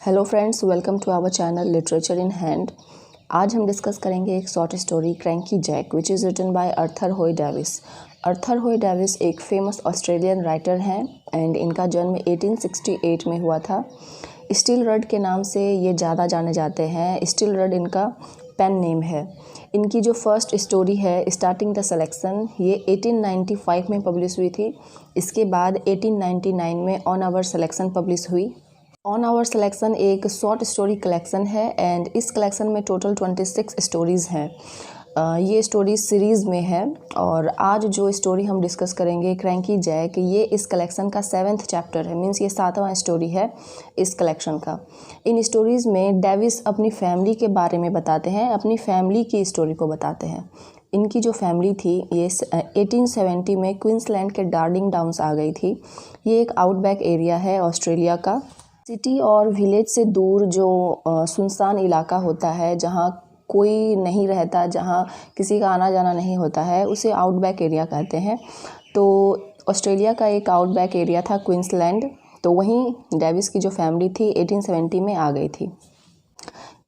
Hello friends, welcome to our channel literature in hand. आज हम discuss करेंगे एक short story cranky Jack which is written by Arthur Hoey Davis. Arthur Hoey Davis एक famous Australian writer हैं and इनका जन्म 1868 में हुआ था। स्टील रड के नाम से ये ज़्यादा जाने जाते हैं। स्टील रड इनका पेन नेम है। इनकी जो फर्स्ट स्टोरी है स्टार्टिंग द सिलेक्शन, ये 1895 में पब्लिश हुई थी। इसके बाद 1899 में ऑन आवर सिलेक्शन पब्लिश हुई। ऑन आवर सिलेक्शन एक शॉर्ट स्टोरी कलेक्शन है एंड इस कलेक्शन में टोटल 26 स्टोरीज़ हैं। ये स्टोरी सीरीज़ में है और आज जो स्टोरी हम डिस्कस करेंगे क्रैंकी जैक, ये इस कलेक्शन का 7th चैप्टर है। मीन्स ये 7वां स्टोरी है इस कलेक्शन का। इन स्टोरीज़ में डेविस अपनी फैमिली के बारे में बताते हैं, अपनी फैमिली की स्टोरी को बताते हैं। इनकी जो फैमिली थी ये 1870 में क्वींसलैंड के डार्डिंग डाउन्स आ गई थी। ये एक आउटबैक एरिया है ऑस्ट्रेलिया का। सिटी और विलेज से दूर जो सुनसान इलाका होता है, जहाँ कोई नहीं रहता, जहाँ किसी का आना जाना नहीं होता है, उसे आउटबैक एरिया कहते हैं। तो ऑस्ट्रेलिया का एक आउटबैक एरिया था क्वींसलैंड, तो वहीं डेविस की जो फैमिली थी 1870 में आ गई थी।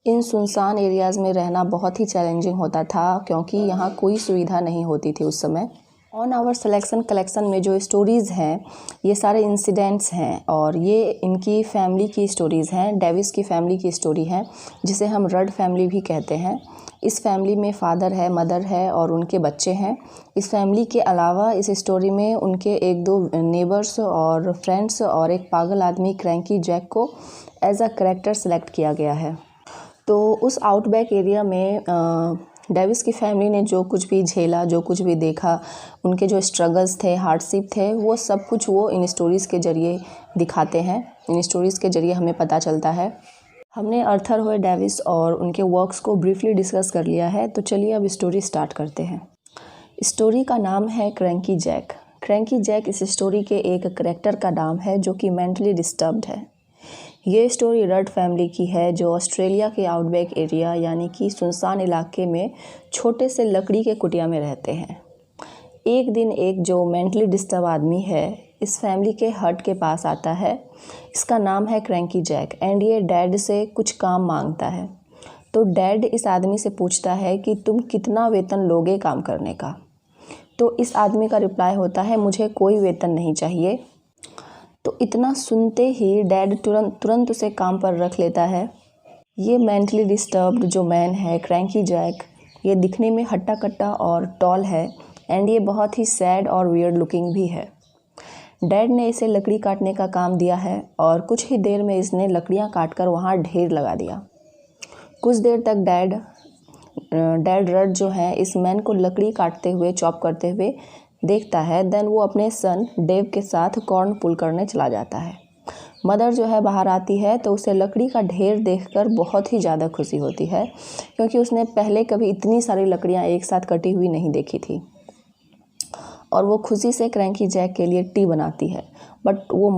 इन सुनसान एरियाज़ में रहना बहुत ही चैलेंजिंग होता था क्योंकि यहाँ कोई सुविधा नहीं होती थी उस समय। ऑन आवर सिलेक्शन कलेक्शन में जो स्टोरीज़ हैं ये सारे इंसिडेंट्स हैं और ये इनकी फैमिली की स्टोरीज़ हैं। डेविस की फैमिली की स्टोरी है जिसे हम रड फैमिली भी कहते हैं। इस फैमिली में फादर है, मदर है और उनके बच्चे हैं। इस फैमिली के अलावा इस स्टोरी में उनके एक दो नेबर्स और फ्रेंड्स और एक पागल आदमी क्रैंकी जैक को एज अ कैरेक्टर सेलेक्ट किया गया है। तो उस आउटबैक एरिया में डेविस की फैमिली ने जो कुछ भी झेला, जो कुछ भी देखा, उनके जो स्ट्रगल्स थे, हार्डशिप थे, वो सब कुछ वो इन स्टोरीज़ के ज़रिए दिखाते हैं। इन स्टोरीज़ के ज़रिए हमें पता चलता है। हमने अर्थर होय डेविस और उनके वर्क्स को ब्रीफली डिस्कस कर लिया है, तो चलिए अब स्टोरी स्टार्ट करते हैं। स्टोरी का नाम है क्रैंकी जैक। क्रैंकी जैक इस स्टोरी के एक करेक्टर का नाम है जो कि मेंटली डिस्टर्ब्ड है। ये स्टोरी रड फैमिली की है जो ऑस्ट्रेलिया के आउटबैक एरिया यानी कि सुनसान इलाके में छोटे से लकड़ी के कुटिया में रहते हैं। एक दिन एक जो मेंटली डिस्टर्ब आदमी है इस फैमिली के हट के पास आता है। इसका नाम है क्रैंकी जैक एंड ये डैड से कुछ काम मांगता है। तो डैड इस आदमी से पूछता है कि तुम कितना वेतन लोगे काम करने का। तो इस आदमी का रिप्लाई होता है मुझे कोई वेतन नहीं चाहिए। तो इतना सुनते ही डैड तुरंत उसे काम पर रख लेता है। ये मेंटली डिस्टर्ब्ड जो मैन है क्रैंकी जैक, ये दिखने में हट्टा कट्टा और टॉल है एंड ये बहुत ही सैड और वियर्ड लुकिंग भी है। डैड ने इसे लकड़ी काटने का काम दिया है और कुछ ही देर में इसने लकड़ियाँ काटकर वहाँ ढेर लगा दिया। कुछ देर तक डैड रड जो है इस मैन को लकड़ी काटते हुए, चॉप करते हुए देखता है। देन वो अपने सन डेव के साथ कॉर्न पुल करने चला जाता है। मदर जो है बाहर आती है तो उसे लकड़ी का ढेर देखकर बहुत ही ज़्यादा खुशी होती है क्योंकि उसने पहले कभी इतनी सारी लकड़ियाँ एक साथ कटी हुई नहीं देखी थी और वो खुशी से क्रैंकी जैक के लिए टी बनाती है। बट वो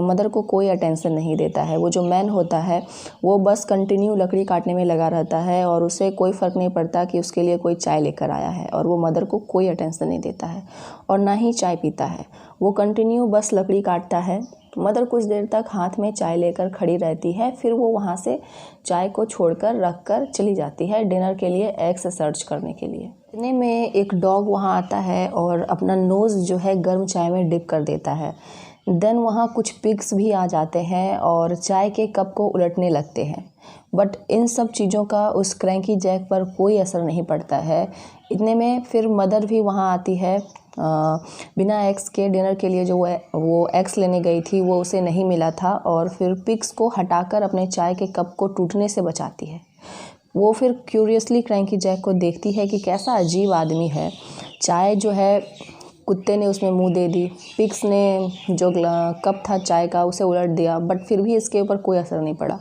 मदर को कोई अटेंशन नहीं देता है। वो जो मैन होता है वो बस कंटिन्यू लकड़ी काटने में लगा रहता है और उसे कोई फ़र्क नहीं पड़ता कि उसके लिए कोई चाय लेकर आया है और वो मदर को कोई अटेंशन नहीं देता है और ना ही चाय पीता है। वो कंटिन्यू बस लकड़ी काटता है। मदर कुछ देर तक हाथ में चाय लेकर खड़ी रहती है, फिर वो वहाँ से चाय को छोड़कर रख कर चली जाती है डिनर के लिए एग्स सर्च करने के लिए। इतने में एक डॉग वहाँ आता है और अपना नोज़ जो है गर्म चाय में डिप कर देता है। देन वहाँ कुछ पिग्स भी आ जाते हैं और चाय के कप को उलटने लगते हैं। बट इन सब चीज़ों का उस क्रैंकी जैक पर कोई असर नहीं पड़ता है। इतने में फिर मदर भी वहाँ आती है। बिना एग्स के डिनर के लिए जो वो एग्स लेने गई थी वो उसे नहीं मिला था और फिर पिग्स को हटाकर अपने चाय के कप को टूटने से बचाती है। वो फिर क्यूरियसली क्रैंकी जैक को देखती है कि कैसा अजीब आदमी है। चाय जो है कुत्ते ने उसमें मुंह दे दी, पिग्स ने जो कप था चाय का उसे उलट दिया, बट फिर भी इसके ऊपर कोई असर नहीं पड़ा।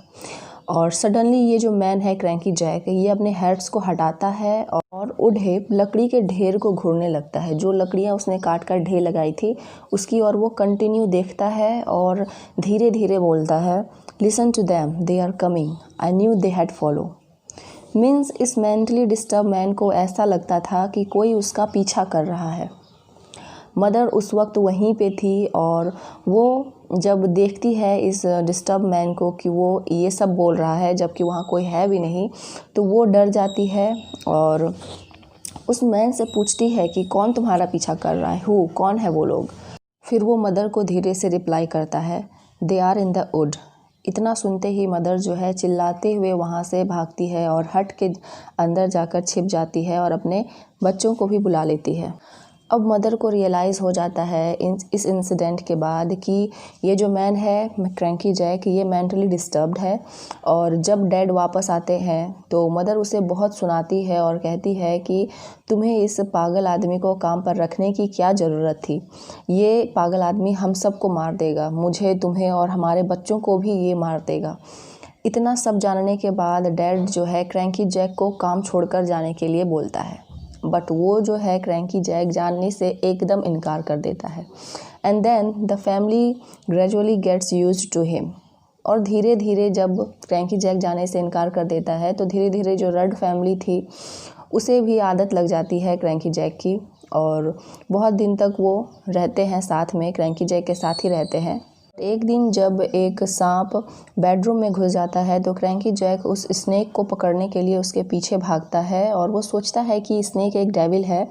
और सडनली ये जो मैन है क्रैंकी जैक, ये अपने हैट्स को हटाता है और उड़े लकड़ी के ढेर को घूरने लगता है। जो लकड़ियाँ उसने काट कर ढेर लगाई थी उसकी और वो कंटिन्यू देखता है और धीरे धीरे बोलता है, listen to them, they are coming, I knew they had follow. Means इस मेंटली डिस्टर्ब मैन को ऐसा लगता था कि कोई उसका पीछा कर रहा है। मदर उस वक्त वहीं पे थी और वो जब देखती है इस डिस्टर्ब मैन को कि वो ये सब बोल रहा है जबकि वहाँ कोई है भी नहीं, तो वो डर जाती है और उस मैन से पूछती है कि कौन तुम्हारा पीछा कर रहा है, कौन है वो लोग। फिर वो मदर को धीरे से रिप्लाई करता है, they are in the wood. इतना सुनते ही मदर जो है चिल्लाते हुए वहाँ से भागती है और हट के अंदर जाकर छिप जाती है और अपने बच्चों को भी बुला लेती है। अब मदर को रियलाइज़ हो जाता है इस इंसिडेंट के बाद कि ये जो मैन है क्रैंकी जैक, ये मेंटली डिस्टर्ब्ड है। और जब डैड वापस आते हैं तो मदर उसे बहुत सुनाती है और कहती है कि तुम्हें इस पागल आदमी को काम पर रखने की क्या ज़रूरत थी। ये पागल आदमी हम सबको मार देगा, मुझे, तुम्हें और हमारे बच्चों को भी ये मार देगा। इतना सब जानने के बाद डैड जो है क्रैंकी जैक को काम छोड़कर जाने के लिए बोलता है, बट वो जो है क्रैंकी जैक जानने से एकदम इनकार कर देता है। And then the family gradually gets used to him. और धीरे धीरे जब क्रैंकी जैक जाने से इनकार कर देता है तो धीरे धीरे जो रड फैमिली थी उसे भी आदत लग जाती है क्रैंकी जैक की, और बहुत दिन तक वो रहते हैं साथ में, क्रैंकी जैक के साथ ही रहते हैं। एक दिन जब एक सांप बेडरूम में घुस जाता है तो क्रैंकी जैक उस स्नेक को पकड़ने के लिए उसके पीछे भागता है और वो सोचता है कि स्नेक एक डेविल है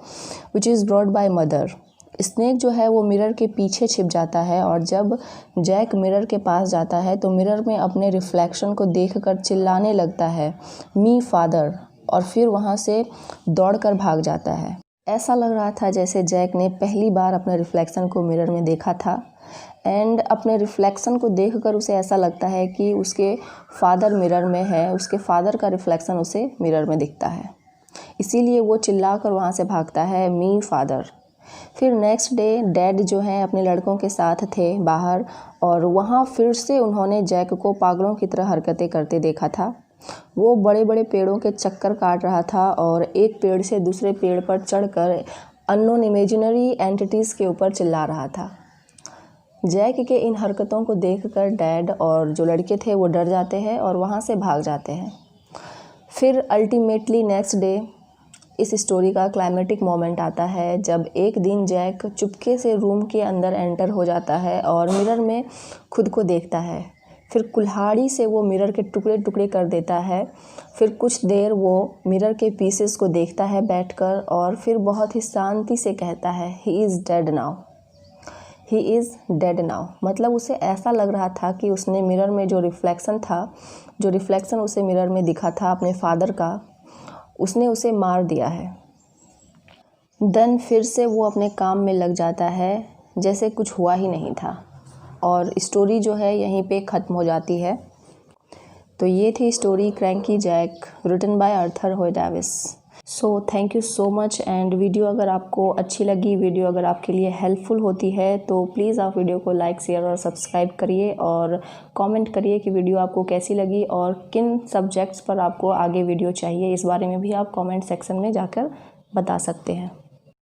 which is brought by mother. Snake जो है वो मिरर के पीछे छिप जाता है और जब जैक मिरर के पास जाता है तो मिरर में अपने रिफ्लेक्शन को देखकर चिल्लाने लगता है, मी फादर, और फिर वहाँ से दौड़कर भाग जाता है। ऐसा लग रहा था जैसे जैक ने पहली बार अपने रिफ्लेक्शन को मिरर में देखा था। एंड अपने रिफ्लेक्शन को देखकर उसे ऐसा लगता है कि उसके फादर मिरर में है, उसके फादर का रिफ्लेक्शन उसे मिरर में दिखता है, इसीलिए वो चिल्लाकर वहाँ से भागता है, मी फादर। फिर नेक्स्ट डे डैड जो हैं अपने लड़कों के साथ थे बाहर और वहाँ फिर से उन्होंने जैक को पागलों की तरह हरकतें करते देखा था। वो बड़े बड़े पेड़ों के चक्कर काट रहा था और एक पेड़ से दूसरे पेड़ पर चढ़कर अननोन इमेजिनरी एंटिटीज़ के ऊपर चिल्ला रहा था। जैक के इन हरकतों को देखकर डैड और जो लड़के थे वो डर जाते हैं और वहाँ से भाग जाते हैं। फिर अल्टीमेटली नेक्स्ट डे इस स्टोरी का क्लाइमेटिक मोमेंट आता है जब एक दिन जैक चुपके से रूम के अंदर एंटर हो जाता है और मिरर में खुद को देखता है। फिर कुल्हाड़ी से वो मिरर के टुकड़े टुकड़े कर देता है। फिर कुछ देर वो मिरर के पीसेस को देखता है बैठकर और फिर बहुत ही शांति से कहता है, he is dead now, he is dead now. मतलब उसे ऐसा लग रहा था कि उसने मिरर में जो रिफ्लेक्शन उसे मिरर में दिखा था अपने फादर का, उसने उसे मार दिया है। देन फिर से वो अपने काम में लग जाता है जैसे कुछ हुआ ही नहीं था और स्टोरी जो है यहीं पे ख़त्म हो जाती है। तो ये थी story cranky Jack written by Arthur Hoey Davis. So thank you so much. And video अगर आपको अच्छी लगी, वीडियो अगर आपके लिए हेल्पफुल होती है तो प्लीज़ आप वीडियो को लाइक, शेयर और सब्सक्राइब करिए और कमेंट करिए कि वीडियो आपको कैसी लगी और किन सब्जेक्ट्स पर आपको आगे वीडियो चाहिए। इस बारे में भी आप कमेंट सेक्शन में जाकर बता सकते हैं।